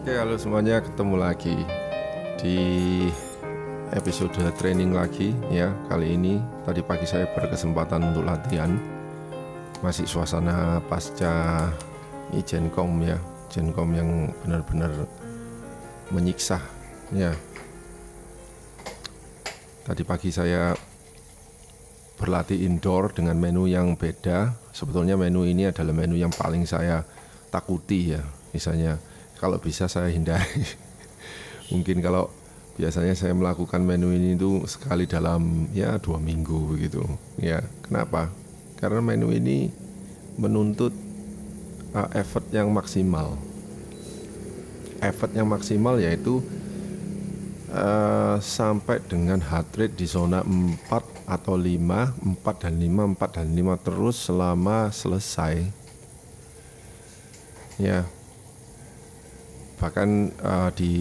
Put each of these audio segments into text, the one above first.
Oke, halo semuanya, ketemu lagi di episode training lagi ya. Kali ini tadi pagi saya berkesempatan untuk latihan. Masih suasana pasca Ijenkom ya, Ijenkom yang benar-benar menyiksa ya. Tadi pagi saya berlatih indoor dengan menu yang beda. Sebetulnya menu ini adalah menu yang paling saya takuti ya. Misalnya kalau bisa saya hindari. Mungkin kalau biasanya saya melakukan menu ini itu sekali dalam ya 2 minggu begitu. Ya, kenapa? Karena menu ini menuntut effort yang maksimal. Effort yang maksimal yaitu sampai dengan heart rate di zona 4 atau 5, 4 dan 5, 4 dan 5 terus selama selesai. Ya. Bahkan di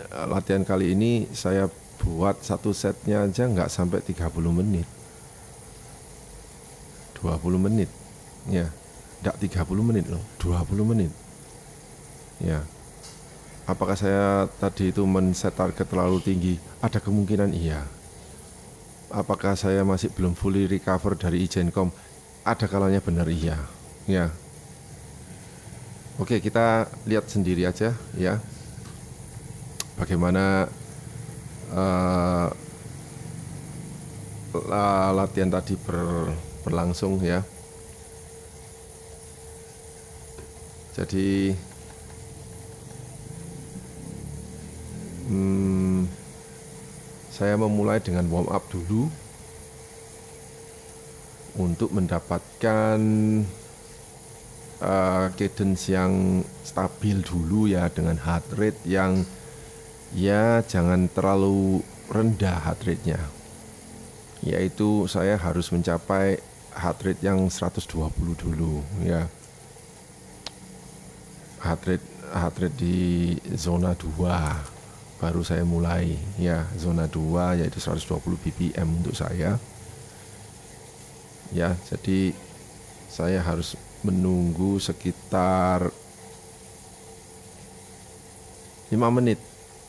latihan kali ini saya buat satu setnya aja nggak sampai 30 menit. 20 menit. Ya. Nggak 30 menit loh, 20 menit. Ya. Apakah saya tadi itu men-set target terlalu tinggi? Ada kemungkinan iya. Apakah saya masih belum fully recover dari Ijenkom? Ada kalanya benar iya. Ya. Oke, kita lihat sendiri aja ya. Bagaimana latihan tadi berlangsung ya. Jadi saya memulai dengan warm up dulu untuk mendapatkan cadence yang stabil dulu ya, dengan heart rate yang ya jangan terlalu rendah heart rate-nya. Yaitu saya harus mencapai heart rate yang 120 dulu ya. Heart rate di zona 2 baru saya mulai ya, zona 2 yaitu 120 BPM untuk saya. Ya, jadi saya harus menunggu sekitar 5 menit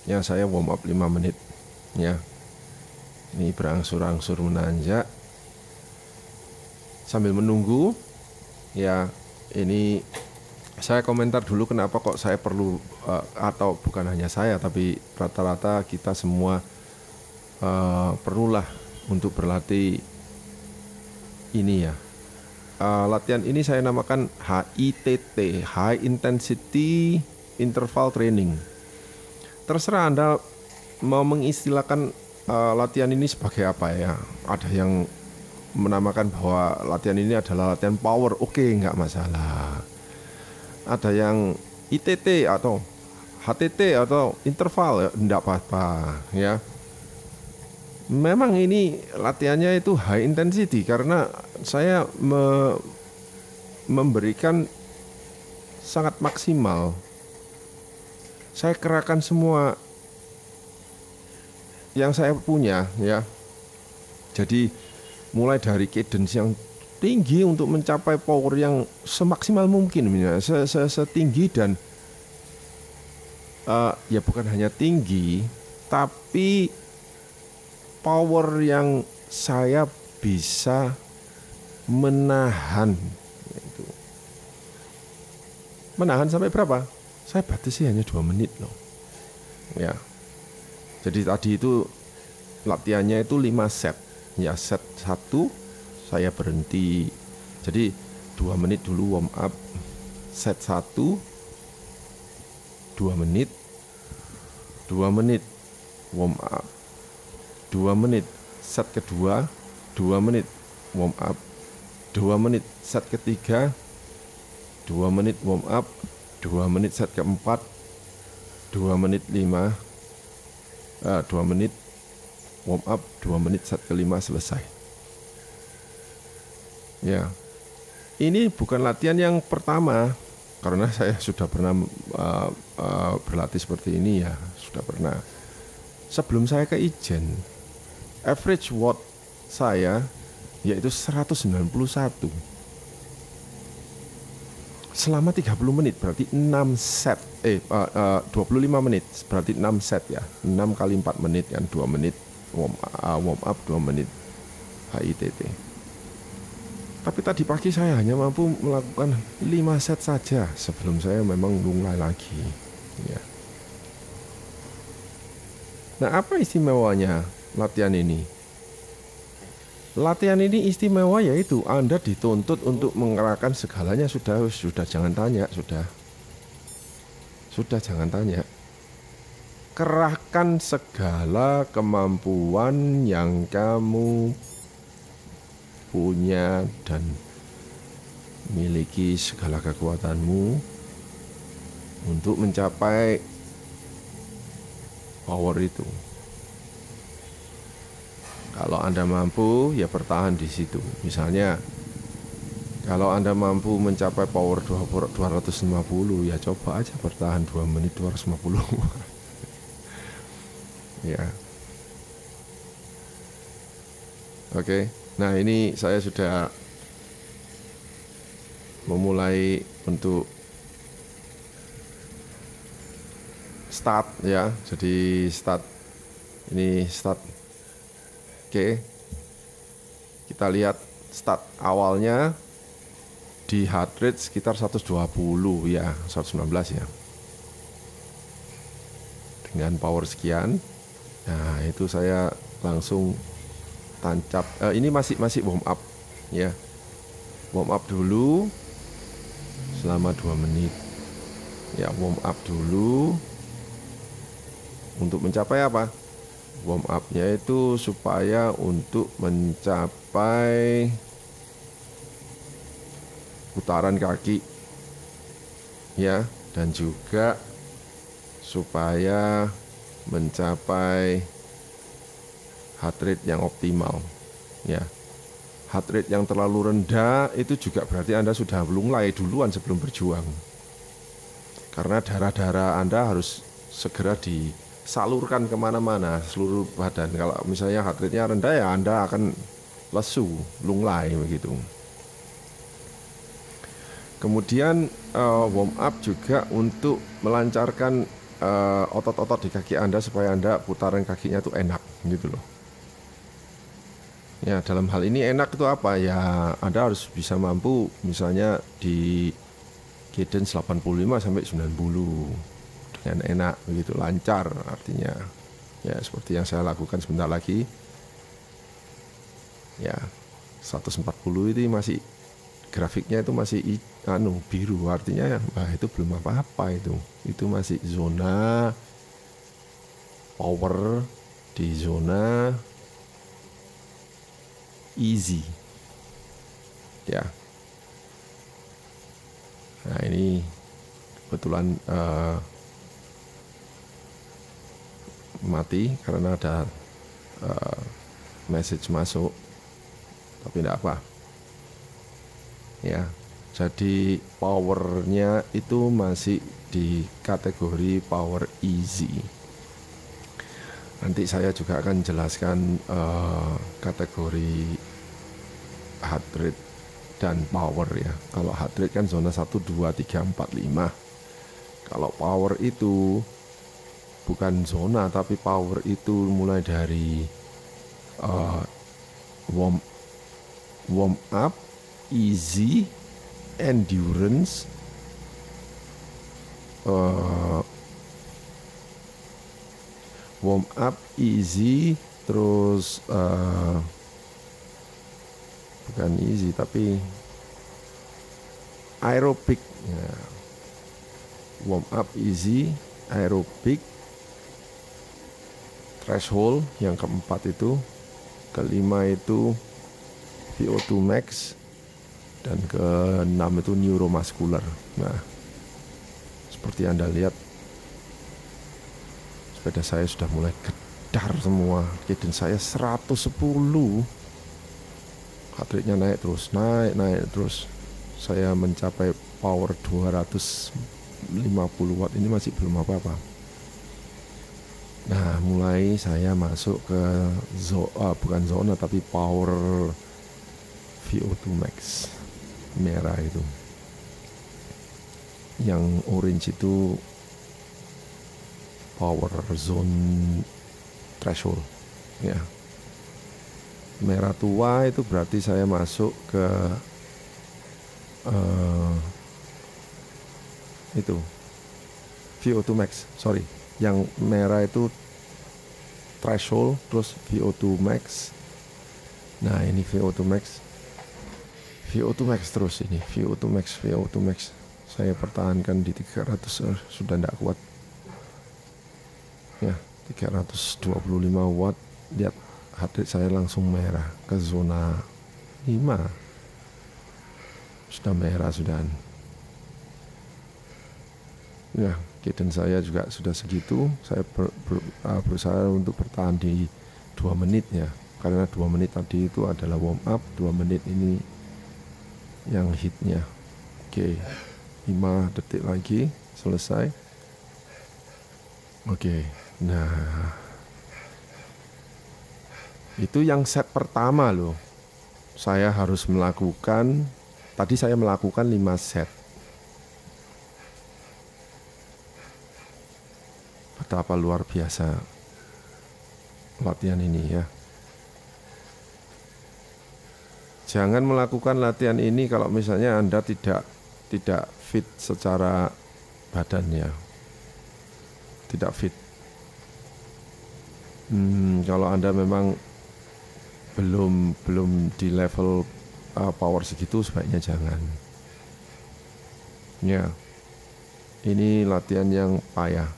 ya, saya warm up 5 menit ya. Ini berangsur-angsur menanjak sambil menunggu ya. Ini saya komentar dulu kenapa kok saya perlu atau bukan hanya saya tapi rata-rata kita semua perlulah untuk berlatih ini ya. Latihan ini saya namakan HITT, High Intensity Interval Training. Terserah Anda mau mengistilahkan latihan ini sebagai apa ya. Ada yang menamakan bahwa latihan ini adalah latihan power, oke, nggak masalah. Ada yang ITT atau HTT atau interval, ya enggak apa-apa ya. Memang ini latihannya itu high intensity karena saya memberikan sangat maksimal. Saya kerahkan semua yang saya punya ya. Jadi mulai dari cadence yang tinggi untuk mencapai power yang semaksimal mungkin, setinggi dan ya bukan hanya tinggi tapi power yang saya bisa menahan. Menahan sampai berapa? Saya batasi hanya 2 menit loh ya. Jadi tadi itu latihannya itu 5 set ya. Set 1 saya berhenti, jadi 2 menit dulu warm up. Set 1 2 menit, 2 menit warm up, 2 menit set kedua, 2 menit warm up, 2 menit set ketiga, 2 menit warm up, 2 menit set keempat, 2 menit 5, 2 menit warm up, 2 menit set kelima, selesai. Ya, ini bukan latihan yang pertama karena saya sudah pernah berlatih seperti ini ya, sudah pernah. Sebelum saya ke Ijen, average watt saya yaitu 191. selama 30 menit berarti 6 set 25 menit berarti 6 set ya, 6 kali 4 menit kan, 2 menit warm up, 2 menit HIIT. Tapi tadi pagi saya hanya mampu melakukan 5 set saja sebelum saya memang mulai lagi ya. Nah, apa istimewanya latihan ini? Latihan ini istimewa yaitu Anda dituntut untuk mengerahkan segalanya. Sudah jangan tanya, sudah jangan tanya. Kerahkan segala kemampuan yang kamu punya dan miliki, segala kekuatanmu untuk mencapai power itu. Kalau Anda mampu, ya bertahan di situ. Misalnya, kalau Anda mampu mencapai power 250, ya coba aja bertahan 2 menit 250. Ya. Oke. Nah, ini saya sudah memulai untuk start ya. Jadi start. Ini start. Oke, kita lihat start awalnya di heart rate sekitar 120 ya, 119 ya. Dengan power sekian, nah itu saya langsung tancap. Ini masih warm up ya, warm up dulu selama 2 menit. Ya, warm up dulu untuk mencapai apa? Warm up-nya itu supaya untuk mencapai putaran kaki ya, dan juga supaya mencapai heart rate yang optimal ya. Heart rate yang terlalu rendah itu juga berarti Anda sudah mulai duluan sebelum berjuang, karena darah-darah Anda harus segera disalurkan kemana-mana seluruh badan. Kalau misalnya heart rate-nya rendah ya Anda akan lesu, lunglai begitu. Kemudian warm up juga untuk melancarkan otot-otot di kaki Anda supaya Anda putaran kakinya itu enak gitu loh. Ya, dalam hal ini enak itu apa ya, Anda harus bisa mampu misalnya di cadence 85 sampai 90 dengan enak begitu, lancar artinya ya, seperti yang saya lakukan sebentar lagi ya. 140 itu masih grafiknya itu masih biru, artinya itu belum apa-apa, itu masih zona power, di zona easy ya. Nah, ini kebetulan mati karena ada message masuk, tapi tidak apa ya. Jadi powernya itu masih di kategori power easy. Nanti saya juga akan jelaskan kategori heart rate dan power ya. Kalau heart rate kan zona 1, 2, 3, 4, 5. Kalau power itu bukan zona, tapi power itu mulai dari warm up, easy, endurance, warm up, easy, terus bukan easy tapi aerobik ya. Warm up, easy, aerobik, threshold yang keempat itu, kelima itu VO2 max, dan keenam itu neuromuscular. Nah, seperti Anda lihat sepeda saya sudah mulai gedar semua, cadence saya 110, heart rate-nya naik terus, saya mencapai power 250 watt, ini masih belum apa-apa. Nah, mulai saya masuk ke bukan zona tapi power VO2 max merah itu. Yang orange itu power zone threshold, ya. Merah tua itu berarti saya masuk ke itu VO2 max, sorry. Yang merah itu threshold, terus VO2 max. Nah ini VO2 max, VO2 max terus ini VO2 max, VO2 max. Saya pertahankan di 300, sudah tidak kuat. Ya, 325 watt. Lihat heart rate saya langsung merah ke zona 5. Sudah merah sudah. Ya, cadence saya juga sudah segitu. Saya berusaha untuk bertahan di 2 menit ya. Karena 2 menit tadi itu adalah warm up, 2 menit ini yang hitnya. Oke, 5 detik lagi selesai. Oke, nah itu yang set pertama loh. Saya harus melakukan, tadi saya melakukan 5 set. Betapa luar biasa latihan ini ya. Jangan melakukan latihan ini kalau misalnya Anda tidak fit secara badannya, tidak fit. Kalau Anda memang belum di level power segitu, sebaiknya jangan. Ya, ini latihan yang payah.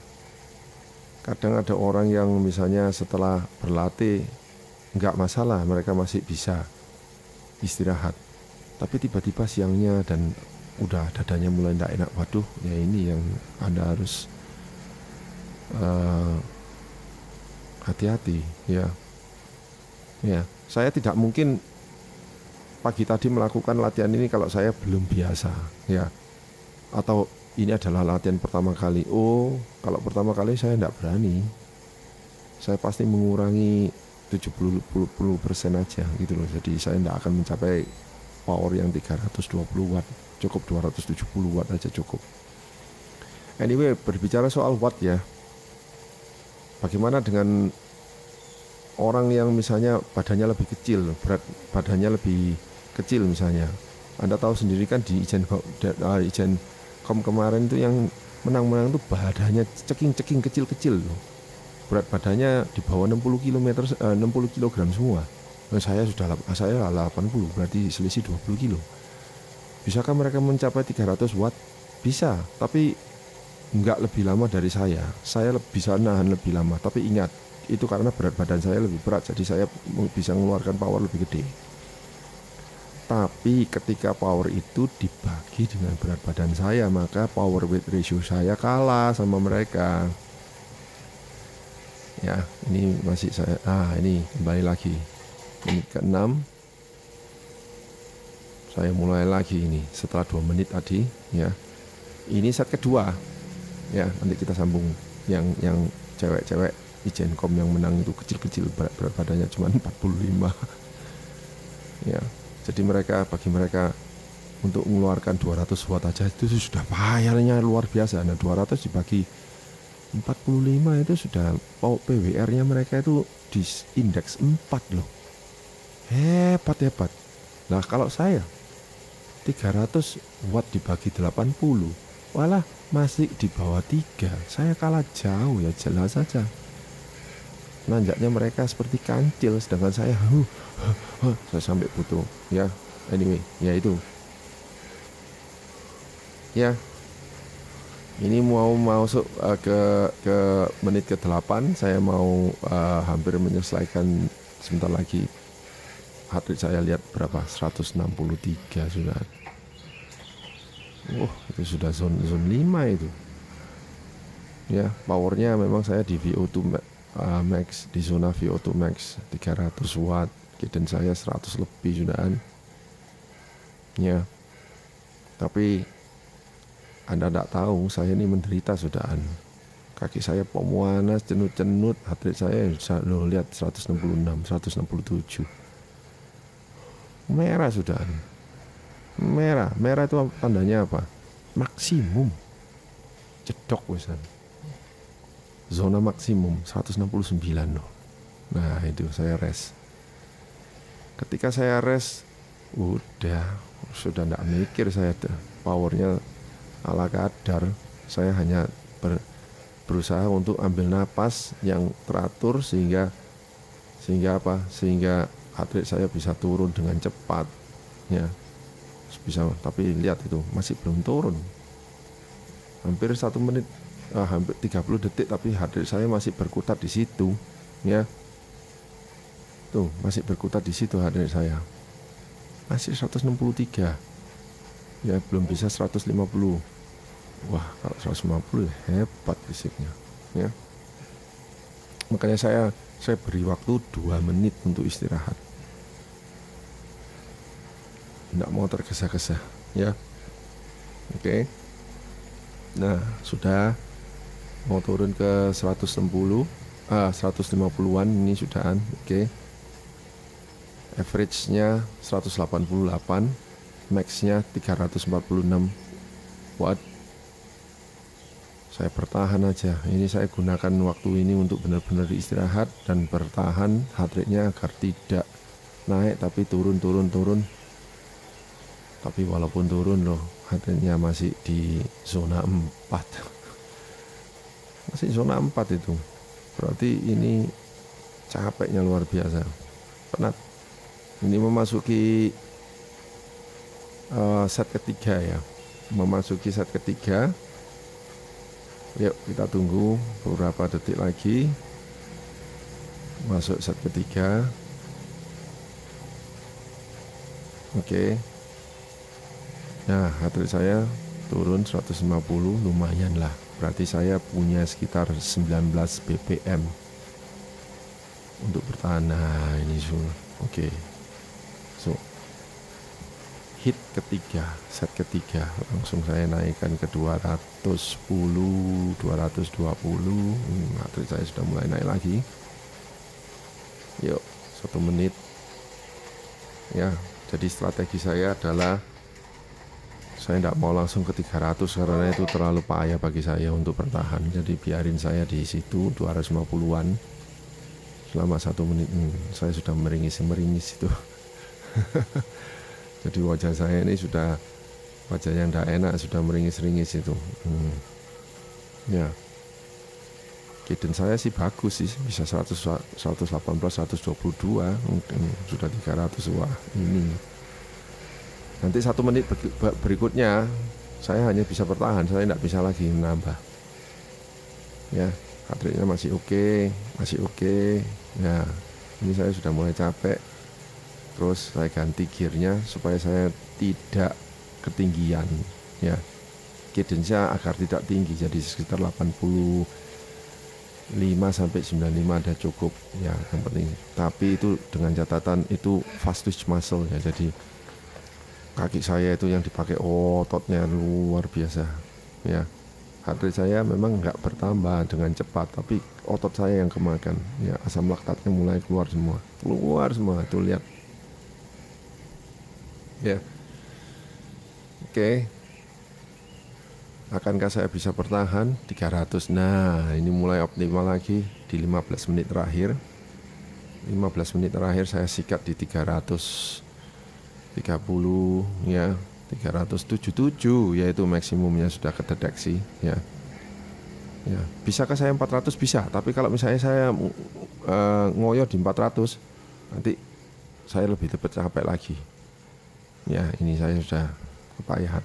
Kadang ada orang yang misalnya setelah berlatih nggak masalah, mereka masih bisa istirahat. Tapi tiba-tiba siangnya dan udah dadanya mulai nggak enak. Waduh, ya ini yang Anda harus hati-hati ya. Ya, saya tidak mungkin pagi tadi melakukan latihan ini kalau saya belum biasa ya. Atau ini adalah latihan pertama kali. Oh, kalau pertama kali saya tidak berani. Saya pasti mengurangi 70% aja gitu loh. Jadi saya tidak akan mencapai power yang 320 watt. Cukup 270 watt aja cukup. Anyway, berbicara soal watt ya. Bagaimana dengan orang yang misalnya badannya lebih kecil, berat badannya lebih kecil misalnya. Anda tahu sendiri kan di Ijen Kom kemarin itu yang menang-menang itu badannya ceking-ceking kecil-kecil loh. Berat badannya di bawah 60 kg semua. Nah, saya 80, berarti selisih 20 kilo. Bisakah mereka mencapai 300 watt? Bisa, tapi enggak lebih lama dari saya. Saya bisa nahan lebih lama, tapi ingat, itu karena berat badan saya lebih berat, jadi saya bisa mengeluarkan power lebih gede. Tapi ketika power itu dibagi dengan berat badan saya, maka power weight ratio saya kalah sama mereka. Ya, ini masih saya. Ini kembali lagi. Menit ke-6. Saya mulai lagi ini setelah 2 menit tadi, ya. Ini set kedua. Ya, nanti kita sambung yang cewek-cewek Ijen Kom yang menang itu kecil-kecil, berat badannya cuma 45. Ya. Jadi bagi mereka untuk mengeluarkan 200 watt aja itu sudah payahnya luar biasa. Nah, 200 dibagi 45 itu sudah PWR-nya mereka itu di indeks 4 loh. Hebat. Nah, kalau saya 300 watt dibagi 80, walah masih di bawah 3. Saya kalah jauh ya, jelas saja. Nanjaknya mereka seperti kancil, sedangkan saya saya sampai butuh ya. Anyway, ya itu ya. Ini mau masuk ke menit ke-8. Saya mau hampir menyelesaikan sebentar lagi. Heart rate saya lihat berapa? 163 sudah. Itu sudah zone 5 itu. Ya, powernya memang saya di VO2 max, di zona VO2 max 300 watt. Dan saya 100 lebih sudahan. Ya. Tapi Anda tidak tahu, saya ini menderita sudahan. Kaki saya pemuanas, cenut-cenut, heart rate saya loh, lihat 166, 167. Merah sudahan. Merah itu tandanya apa? Maksimum. cedok wisan. Zona maksimum 169 loh. Nah itu saya rest. Ketika saya rest, sudah tidak mikir saya, powernya ala kadar. Saya hanya berusaha untuk ambil napas yang teratur sehingga heart rate saya bisa turun dengan cepat, ya bisa. Tapi lihat itu masih belum turun, hampir 1 menit, hampir 30 detik, tapi heart rate saya masih berkutat di situ, ya. Tuh masih berkutat di situ heart rate saya, masih 163, ya belum bisa 150. Wah kalau 150 hebat fisiknya, ya. Makanya saya beri waktu 2 menit untuk istirahat, tidak mau tergesa-gesa, ya. Oke. Nah sudah mau turun ke 150-an ini sudahan. Oke. Average-nya 188, max-nya 346 watt. Saya bertahan aja. Ini saya gunakan waktu ini untuk benar-benar istirahat dan bertahan heart rate-nya agar tidak naik tapi turun. Tapi walaupun turun loh, heart rate-nya masih di zona 4. Masih zona 4 itu. Berarti ini capeknya luar biasa. Penat. Ini memasuki set ketiga, ya. Memasuki set ketiga. Yuk kita tunggu beberapa detik lagi masuk set ketiga. Oke. Nah heart rate saya turun 150, lumayan lah. Berarti saya punya sekitar 19 BPM untuk bertahan. Nah ini oke. So hit ketiga, set ketiga, langsung saya naikkan ke 210, 220. Heart rate saya sudah mulai naik lagi. Yuk 1 menit, ya. Jadi strategi saya adalah saya tidak mau langsung ke 300 karena itu terlalu payah bagi saya untuk bertahan. Jadi biarin saya di situ 250-an selama 1 menit. Saya sudah meringis itu. Jadi wajah saya ini sudah wajah yang tidak enak, sudah meringis-ringis itu. Ya, cadence saya sih bagus sih, bisa 118, 122, sudah 300. Wah ini nanti 1 menit berikutnya saya hanya bisa bertahan, saya tidak bisa lagi menambah. Ya, heart rate-nya masih oke. Ya, ini saya sudah mulai capek. Terus saya ganti gearnya supaya saya tidak ketinggian, ya. Cadence-nya agar tidak tinggi, jadi sekitar 85 sampai 95 ada cukup, ya, yang penting. Tapi itu dengan catatan itu fast twitch muscle, ya. Jadi kaki saya itu yang dipakai ototnya luar biasa, ya. Heart rate saya memang nggak bertambah dengan cepat, tapi otot saya yang kemakan, ya. Asam laktatnya mulai keluar semua, tuh lihat. Ya, oke. Akankah saya bisa bertahan 300? Nah ini mulai optimal lagi di 15 menit terakhir. 15 menit terakhir saya sikat di 330, ya, 377, yaitu maksimumnya sudah kedeteksi, ya. Ya, bisakah saya 400? Bisa, tapi kalau misalnya saya ngoyo di 400, nanti saya lebih cepat capek lagi. Ya, ini saya sudah kepayahan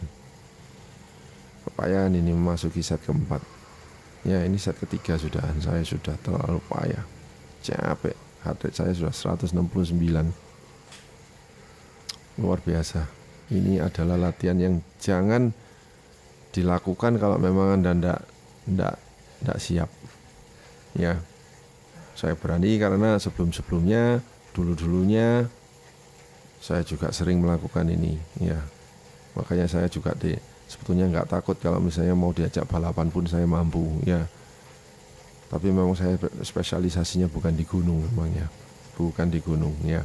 ini memasuki set keempat. Ya, ini set ketiga sudahan. Saya sudah terlalu payah, capek. Heart rate saya sudah 169. Luar biasa. Ini adalah latihan yang jangan dilakukan kalau memang Anda tidak siap. Ya, saya berani karena sebelumnya dulunya saya juga sering melakukan ini, ya. Makanya saya juga sebetulnya nggak takut kalau misalnya mau diajak balapan pun saya mampu, ya. Tapi memang saya spesialisasinya bukan di gunung, memangnya bukan di gunung, ya.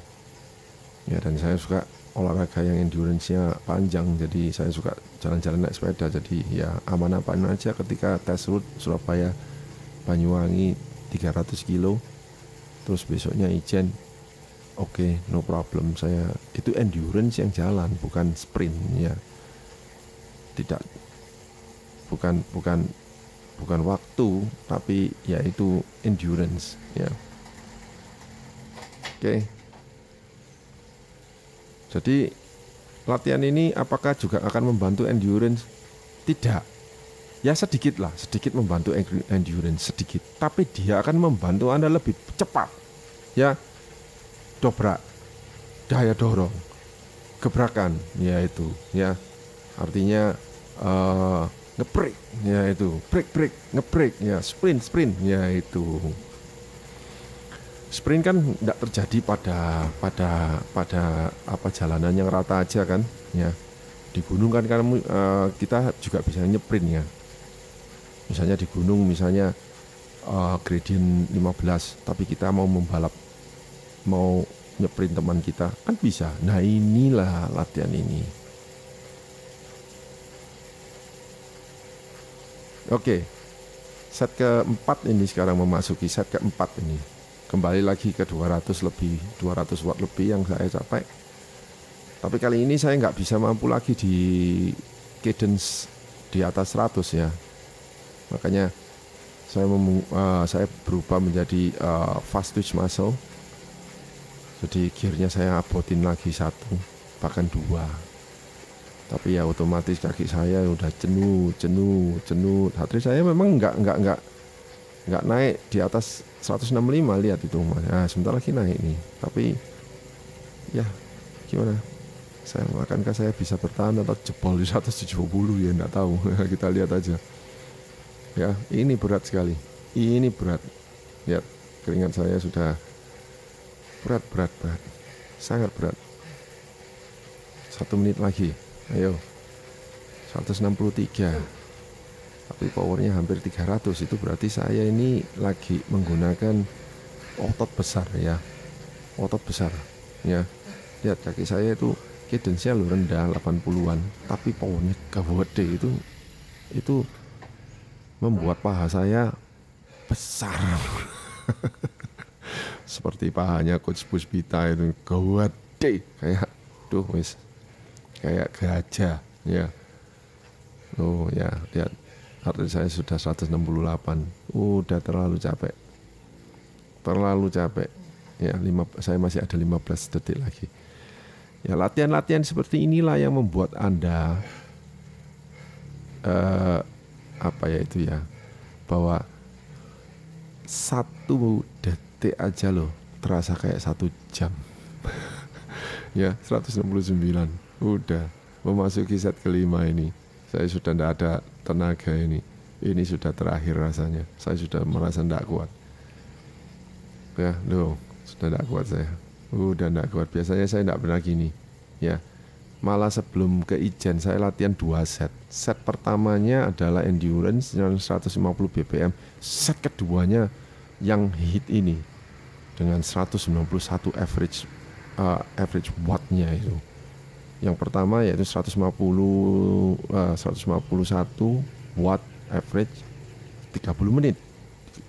Ya, dan saya suka olahraga yang endurance-nya panjang, jadi saya suka jalan-jalan naik sepeda. Jadi ya aman-aman aja ketika tes route Surabaya Banyuwangi 300 kilo, terus besoknya Ijen, oke, no problem. Saya itu endurance yang jalan, bukan sprint ya. Tidak, bukan waktu, tapi ya itu endurance ya. Oke. Jadi latihan ini apakah juga akan membantu endurance? Tidak. Ya sedikit membantu endurance sedikit, tapi dia akan membantu Anda lebih cepat. Ya, dobrak, daya dorong, gebrakan, ya itu, ya. Artinya ngebrek, ya itu, brake, ngebrek, ya, sprint, ya itu. Sprint kan tidak terjadi pada apa jalanan yang rata aja kan, ya. Di gunung kan kita juga bisa nyeprint ya. Misalnya di gunung, misalnya gradient 15, tapi kita mau membalap, mau nyeprint teman kita, kan bisa. Nah inilah latihan ini. Oke, set keempat ini sekarang memasuki set keempat ini. Kembali lagi ke 200 watt lebih yang saya capai. Tapi kali ini saya nggak bisa mampu lagi di cadence di atas 100 ya. Makanya saya berubah menjadi fast twitch muscle. Jadi gearnya saya abotin lagi 1, bahkan 2. Tapi ya otomatis kaki saya udah jenuh. Heart rate saya memang nggak naik di atas 165, lihat itu. Nah, sebentar lagi naik nih. Tapi ya gimana? Akankah saya bisa bertahan atau jebol di 170 ya, nggak tahu. Kita lihat aja. Ya, ini berat sekali. Ini berat. Lihat, keringat saya sudah berat. Sangat berat. 1 menit lagi. Ayo. 163. Tapi powernya hampir 300. Itu berarti saya ini lagi menggunakan otot besar ya. Otot besar ya. Lihat kaki saya itu cadence-nya rendah 80-an, tapi powernya gede. Itu membuat paha saya besar. Seperti pahanya Coach Puspita itu gede, kayak kayak gajah ya. Oh ya, lihat heart rate saya sudah 168. Udah terlalu capek ya. Saya masih ada 15 detik lagi ya. Latihan-latihan seperti inilah yang membuat Anda bahwa 1 detik aja loh terasa kayak 1 jam. Ya, 169 udah memasuki set kelima ini. Saya sudah tidak ada tenaga ini sudah terakhir rasanya. Saya sudah merasa tidak kuat ya. Sudah tidak kuat saya, udah tidak kuat. Biasanya saya tidak pernah gini ya. Malah sebelum ke Ijen saya latihan 2 set. Set pertamanya adalah endurance yang 150 bpm. Set keduanya yang hit ini dengan 191 average wattnya itu. Yang pertama yaitu 151 watt average 30 menit.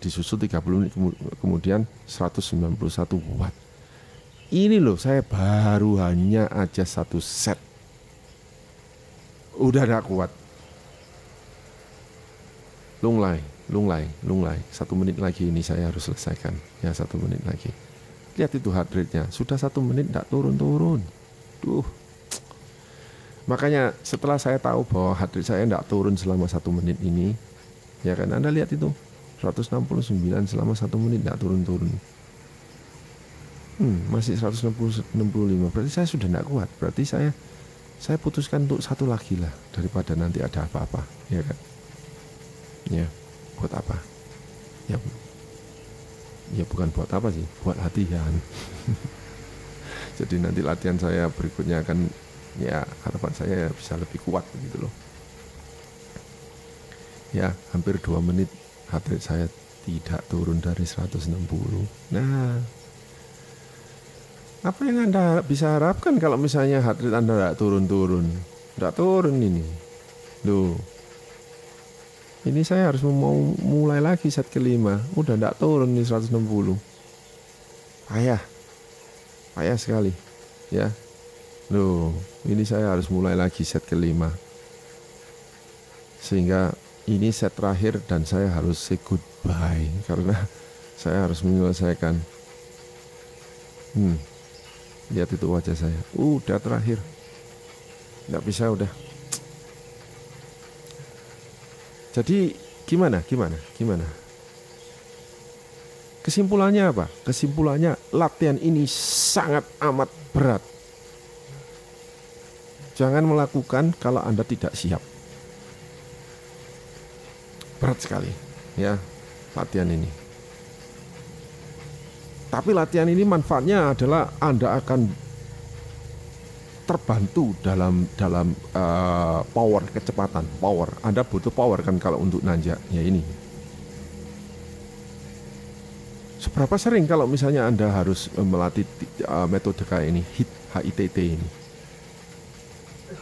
Disusul 30 menit kemudian 191 watt. Ini loh, saya baru hanya aja 1 set. Udah gak kuat. Lunglai. 1 menit lagi ini saya harus selesaikan. Ya, 1 menit lagi. Lihat itu heart rate-nya. Sudah 1 menit gak turun-turun. Makanya setelah saya tahu bahwa heart rate saya gak turun selama 1 menit ini, ya kan, Anda lihat itu 169 selama 1 menit gak turun-turun. Masih 165. Berarti saya sudah tidak kuat. Berarti saya putuskan untuk 1 lagi lah, daripada nanti ada apa-apa, ya kan? Ya, buat apa? Ya bukan buat apa sih, buat latihan. Jadi nanti latihan saya berikutnya akan, ya harapan saya bisa lebih kuat gitu loh. Ya, hampir 2 menit heart rate saya tidak turun dari 160. Nah, Apa yang Anda bisa harapkan kalau misalnya heart rate Anda tidak turun-turun? Tidak turun ini. Loh, ini saya harus mau mulai lagi set kelima. Udah tidak turun nih 160. Payah. Payah sekali. Ya. Loh, ini saya harus mulai lagi set kelima. Sehingga ini set terakhir dan saya harus say goodbye. Karena saya harus menyelesaikan. Lihat itu wajah saya. Udah terakhir. Nggak bisa udah. Jadi gimana? Kesimpulannya apa? Kesimpulannya latihan ini sangat amat berat. Jangan melakukan kalau Anda tidak siap. Berat sekali ya latihan ini. Tapi latihan ini manfaatnya adalah Anda akan terbantu dalam power, kecepatan, power. Anda butuh power kan kalau untuk nanjak ya ini. Seberapa sering kalau misalnya Anda harus melatih metode kayak ini, HIIT ini?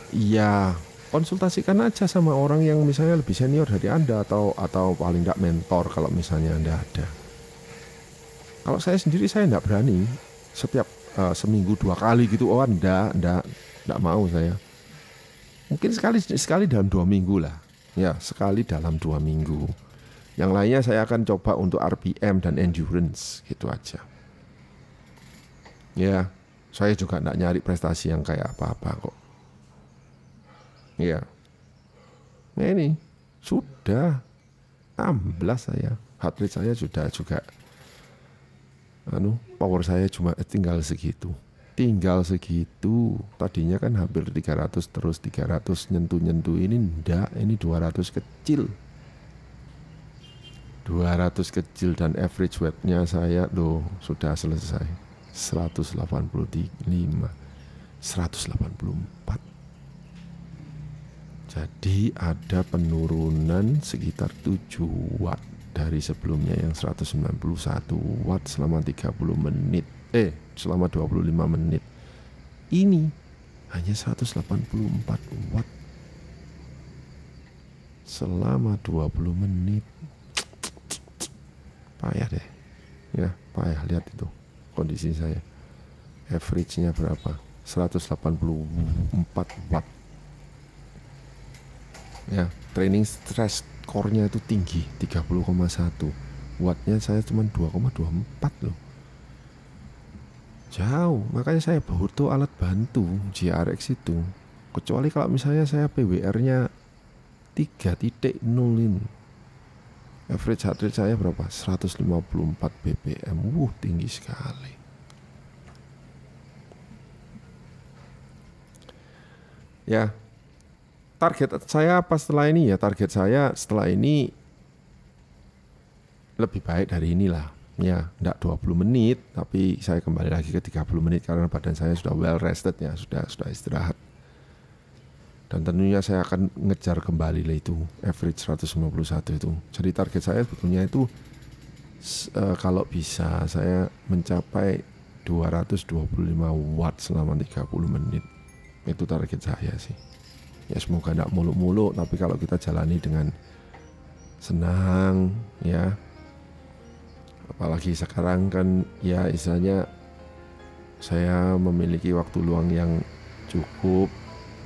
Ya konsultasikan aja sama orang yang misalnya lebih senior dari Anda atau paling tidak mentor kalau misalnya Anda ada. Kalau saya sendiri saya tidak berani setiap seminggu 2 kali gitu. Oh enggak mau saya. Mungkin sekali dalam 2 minggu lah. Ya, sekali dalam 2 minggu. Yang lainnya saya akan coba untuk RPM dan endurance gitu aja. Ya, saya juga enggak nyari prestasi yang kayak apa-apa kok. Ya. Nah ini sudah 16 saya. Heart rate saya sudah juga power saya cuma tinggal segitu. Tadinya kan hampir 300 terus 300 nyentuh ini enggak, ini 200 kecil. 200 kecil dan average weight-nya saya sudah selesai. 185, 184. Jadi ada penurunan sekitar 7 watt dari sebelumnya yang 191 watt selama 30 menit. Selama 25 menit. Ini hanya 184 watt selama 20 menit. Payah deh. Ya, payah. Lihat itu kondisi saya. Average-nya berapa? 184 watt. Ya, training stress core-nya itu tinggi, 30,1. Wattnya saya cuma 2,24 loh. Jauh, makanya saya butuh alat bantu GRX itu. Kecuali kalau misalnya saya PWR-nya 3.0 ini. Average heart rate saya berapa? 154 BPM. Tinggi sekali. Ya. Target saya apa setelah ini ya? Target saya setelah ini lebih baik dari inilah. Ya, enggak 20 menit, tapi saya kembali lagi ke 30 menit karena badan saya sudah well rested ya, sudah istirahat. Dan tentunya saya akan ngejar kembali lah itu average 151 itu. Jadi target saya sebetulnya itu kalau bisa saya mencapai 225 watt selama 30 menit. Itu target saya sih. Ya semoga enggak muluk-muluk, tapi kalau kita jalani dengan senang ya. Apalagi sekarang kan ya istilahnya saya memiliki waktu luang yang cukup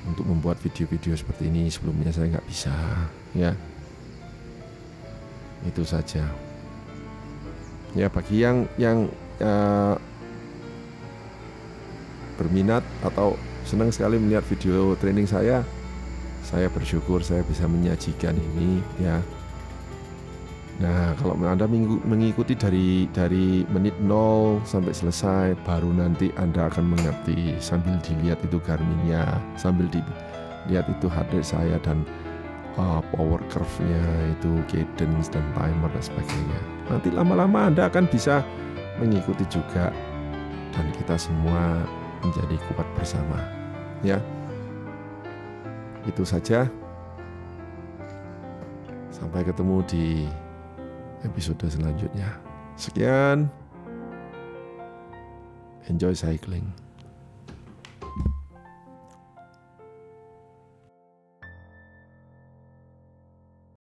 untuk membuat video-video seperti ini. Sebelumnya saya nggak bisa ya. Itu saja. Ya bagi yang berminat atau senang sekali melihat video training saya bersyukur saya bisa menyajikan ini ya. Nah, kalau Anda mengikuti dari menit 0 sampai selesai, baru nanti Anda akan mengerti sambil dilihat itu Garmin-nya, sambil dilihat itu heart rate saya dan power curve-nya, itu cadence dan timer dan sebagainya. Nanti lama-lama Anda akan bisa mengikuti juga dan kita semua menjadi kuat bersama. Ya. Itu saja. Sampai ketemu di episode selanjutnya. Sekian. enjoy cycling.